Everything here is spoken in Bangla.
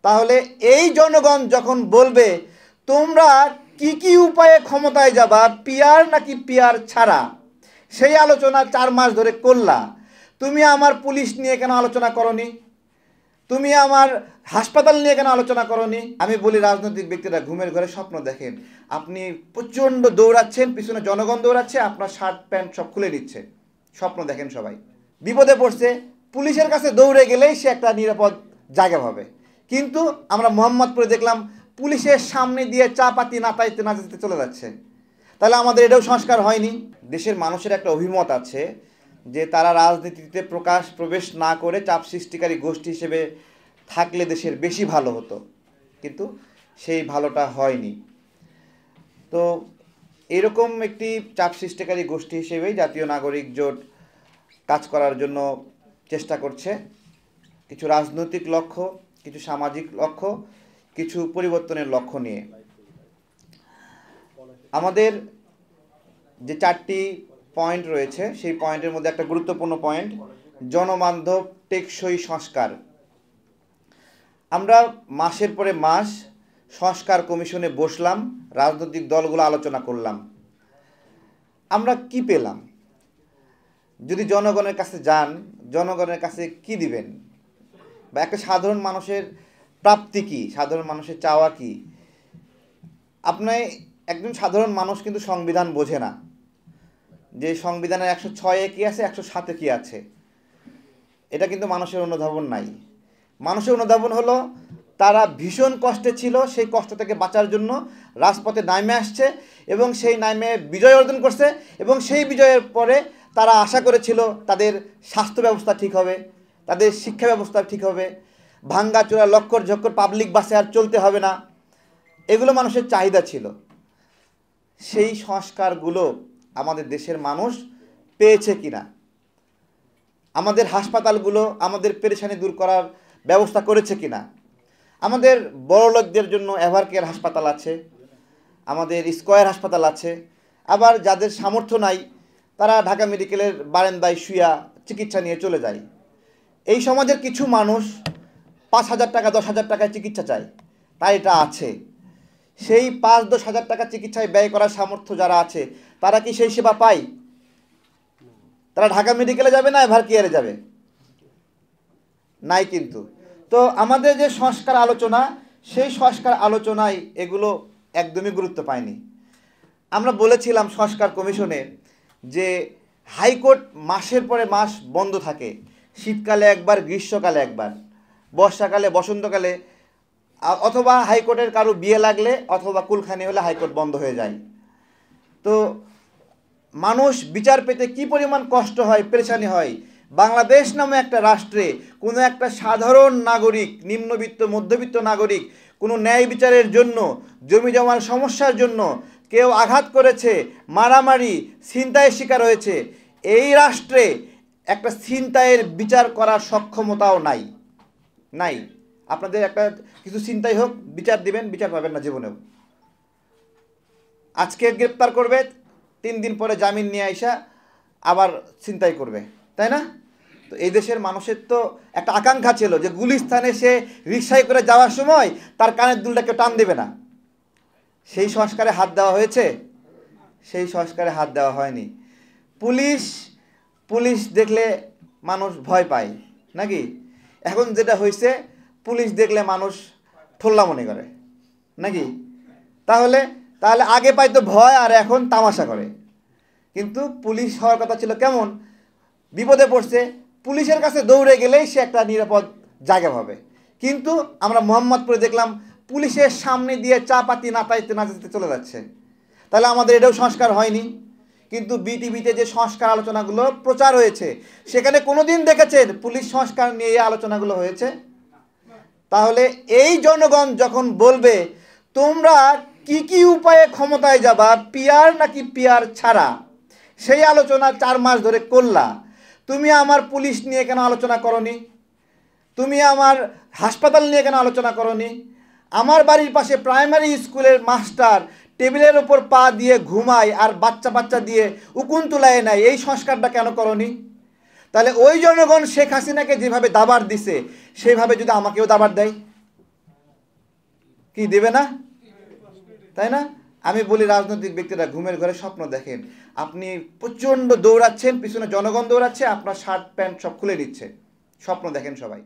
তাহলে এই জনগণ যখন বলবে তোমরা কি কি উপায়ে ক্ষমতায় যাবা, পিয়ার নাকি পিয়ার ছাড়া, সেই আলোচনা 4 মাস ধরে করলা। তুমি আমার পুলিশ নিয়ে কেন আলোচনা করনি? তুমি আমার হাসপাতাল নিয়ে কেন আলোচনা করনি? আমি বলি, রাজনৈতিক ব্যক্তিরা ঘুমের ঘরে স্বপ্ন দেখেন। আপনি প্রচণ্ড দৌড়াচ্ছেন, পিছনে জনগণ দৌড়াচ্ছে, আপনার শার্ট প্যান্ট সব খুলে নিচ্ছে, স্বপ্ন দেখেন সবাই। বিপদে পড়ছে, পুলিশের কাছে দৌড়ে গেলেই সে একটা নিরাপদ জায়গা পাবে। কিন্তু আমরা মোহাম্মদপুরে দেখলাম পুলিশের সামনে দিয়ে চা পাতি নাতাইতে নাচাতে চলে যাচ্ছে। তাহলে আমাদের এটাও সংস্কার হয়নি? দেশের মানুষের একটা অভিমত আছে যে তারা রাজনীতিতে প্রবেশ না করে চাপ সৃষ্টিকারী গোষ্ঠী হিসেবে থাকলে দেশের বেশি ভালো হতো, কিন্তু সেই ভালোটা হয়নি। তো এরকম একটি চাপ সৃষ্টিকারী গোষ্ঠী হিসেবেই জাতীয় নাগরিক জোট কাজ করার জন্য চেষ্টা করছে, কিছু রাজনৈতিক লক্ষ্য, কিছু সামাজিক লক্ষ্য, কিছু পরিবর্তনের লক্ষ্য নিয়ে। আমাদের যে 4টি পয়েন্ট রয়েছে, সেই পয়েন্টের মধ্যে একটা গুরুত্বপূর্ণ পয়েন্ট জনবান্ধব টেকসই সংস্কার। আমরা মাসের পরে মাস সংস্কার কমিশনে বসলাম, রাজনৈতিক দলগুলো আলোচনা করলাম। আমরা কি পেলাম? যদি জনগণের কাছে যান, জনগণের কাছে কি দিবেন? বা একটা সাধারণ মানুষের প্রাপ্তি কি, সাধারণ মানুষের চাওয়া কি? আপনি একজন সাধারণ মানুষ কিন্তু সংবিধান বোঝে না, যে সংবিধানের 106-এ কি আছে, 107-এ কি আছে, এটা কিন্তু মানুষের অনুধাবন নাই। মানুষের অনুধাবন হলো তারা ভীষণ কষ্টে ছিল, সেই কষ্ট থেকে বাঁচার জন্য রাজপথে নামে আসছে এবং সেই নামে বিজয় অর্জন করছে, এবং সেই বিজয়ের পরে তারা আশা করেছিল তাদের স্বাস্থ্য ব্যবস্থা ঠিক হবে, তাদের শিক্ষা ব্যবস্থা ঠিক হবে, ভাঙ্গাচোরা লক্কর ঝক্কর পাবলিক বাসে আর চলতে হবে না, এগুলো মানুষের চাহিদা ছিল। সেই সংস্কারগুলো আমাদের দেশের মানুষ পেয়েছে কিনা? আমাদের হাসপাতালগুলো আমাদের পেরেশানি দূর করার ব্যবস্থা করেছে কিনা? আমাদের বড়লোকদের জন্য এভারকেয়ার হাসপাতাল আছে, আমাদের স্কয়ার হাসপাতাল আছে, আবার যাদের সামর্থ্য নাই তারা ঢাকা মেডিকেলের বারান্দায় শুয়া চিকিৎসা নিয়ে চলে যায়। এই সমাজের কিছু মানুষ 5,000 টাকা 10,000 টাকায় চিকিৎসা চায়, তাই এটা আছে। সেই 5-10 হাজার টাকা চিকিৎসায় ব্যয় করার সামর্থ্য যারা আছে তারা কি সেই সেবা পায়? তারা ঢাকা মেডিকেলে যাবে না এভারকেয়ারে যাবে? নাই কিন্তু। তো আমাদের যে সংস্কার আলোচনা, সেই সংস্কার আলোচনায় এগুলো একদমই গুরুত্ব পায়নি। আমরা বলেছিলাম সংস্কার কমিশনে যে হাইকোর্ট মাসের পরে মাস বন্ধ থাকে, শীতকালে একবার, গ্রীষ্মকালে একবার, বর্ষাকালে, বসন্তকালে, অথবা হাইকোর্টের কারো বিয়ে লাগলে অথবা কুলখানি হলে হাইকোর্ট বন্ধ হয়ে যায়। তো মানুষ বিচার পেতে কি পরিমাণ কষ্ট হয়, পেরেশানি হয়। বাংলাদেশ নামে একটা রাষ্ট্রে কোনো একটা সাধারণ নাগরিক, নিম্নবিত্ত মধ্যবিত্ত নাগরিক কোনো ন্যায় বিচারের জন্য, জমি জমার সমস্যার জন্য কেউ আঘাত করেছে, মারামারি, ছিনতাইয়ের শিকার হয়েছে, এই রাষ্ট্রে একটা ছিনতাইয়ের বিচার করার সক্ষমতাও নাই। নাই। আপনাদের একটা কিছু ছিনতাই হোক, বিচার দিবেন, বিচার পাবেন না জীবনেও। আজকে গ্রেপ্তার করবে, 3 দিন পরে জামিন নিয়ে আইসা আবার ছিনতাই করবে, তাই না? তো এই দেশের মানুষের তো একটা আকাঙ্ক্ষা ছিল যে গুলিস্তানে সে রিকশায় করে যাওয়ার সময় তার কানের দুলটা কেউ টান দেবে না। সেই সংস্কারে হাত দেওয়া হয়েছে? সেই সংস্কারে হাত দেওয়া হয়নি। পুলিশ দেখলে মানুষ ভয় পায় নাকি? এখন যেটা হয়েছে, পুলিশ দেখলে মানুষ ঠোল্লা মনে করে নাকি? তাহলে আগে পাইতো ভয় আর এখন তামাশা করে। কিন্তু পুলিশ হওয়ার কথা ছিল কেমন? বিপদে পড়ছে, পুলিশের কাছে দৌড়ে গেলেই সে একটা নিরাপদ জায়গা পাবে। কিন্তু আমরা মোহাম্মদপুরে দেখলাম পুলিশের সামনে দিয়ে চা পাতি নাতাইতে নাচাতে চলে যাচ্ছে। তাহলে আমাদের এটাও সংস্কার হয়নি? কিন্তু বিটিভিতে যে সংস্কার আলোচনাগুলো প্রচার হয়েছে, সেখানে কোনোদিন দেখেছেন পুলিশ সংস্কার নিয়ে এই আলোচনাগুলো হয়েছে? তাহলে এই জনগণ যখন বলবে তোমরা কি কি উপায়ে ক্ষমতায় যাবা, পিয়ার নাকি পিয়ার ছাড়া, সেই আলোচনা 4 মাস ধরে করলা। তুমি আমার পুলিশ নিয়ে কেন আলোচনা করনি? তুমি আমার হাসপাতাল নিয়ে কেন আলোচনা করনি? আমার বাড়ির পাশে প্রাইমারি স্কুলের মাস্টার টেবিলের ওপর পা দিয়ে ঘুমায় আর বাচ্চা দিয়ে উকুন তুলায় নেয়, এই সংস্কারটা কেন করনি? তাহলে ওই জনগণ শেখ হাসিনাকে যেভাবে দাবার দিছে, সেইভাবে যদি আমাকেও দাবার দেয়, কি দেবে না? তাই না? আমি বলি রাজনৈতিক ব্যক্তিরা ঘুমের ঘরে স্বপ্ন দেখেন। আপনি প্রচণ্ড দৌড়াচ্ছেন, পিছনে জনগণ দৌড়াচ্ছে, আপনার শার্ট প্যান্ট সব খুলে নিচ্ছে। স্বপ্ন দেখেন সবাই।